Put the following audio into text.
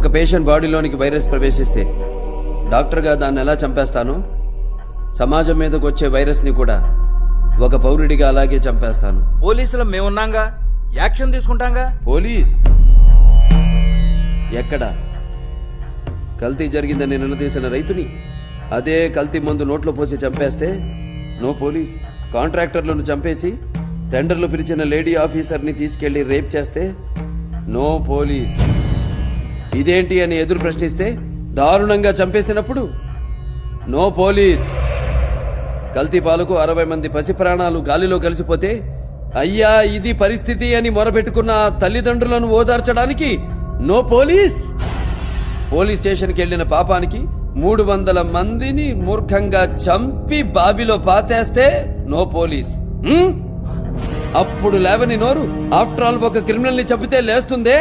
ఒక patient బాడీలోనికి virus ప్రవేశిస్తే డాక్టర్గా దాన్ని ఎలా చంపేస్తాను, సమాజం మీదకి వచ్చే వైరస్ని కూడా ఒక పౌరుడిగా అలాగే చంపేస్తాను. పోలీసులు మేమున్నాంగా, యాక్షన్ తీసుకుంటాంగా. పోలీస్ ఎక్కడ? కల్తీ జరిగిందని నిలదీసిన రైతుని అదే కల్తీ మందు నోట్లో పోసి చంపేస్తే నో పోలీస్. కాంట్రాక్టర్లను చంపేసి టెండర్లు పిలిచిన లేడీ ఆఫీసర్ని తీసుకెళ్లి రేప్ చేస్తే నో పోలీస్. ఇదేంటి అని ఎదురు ప్రశ్నిస్తే దారుణంగా చంపేసినప్పుడు నో పోలీస్. కల్తీ పాలకు 60 మంది పసి ప్రాణాలు గాలిలో కలిసిపోతే అయ్యా ఇది పరిస్థితి అని మొరబెట్టుకున్న ఆ తల్లిదండ్రులను ఓదార్చడానికి నో పోలీస్. పోలీస్ స్టేషన్కి వెళ్లిన పాపానికి 300 మందిని మూర్ఖంగా చంపి బావిలో పాతేస్తే నో పోలీస్. అప్పుడు లేవని నోరు ఆఫ్టర్ ఆల్ ఒక క్రిమినల్ ని చంపితే లేస్తుందే.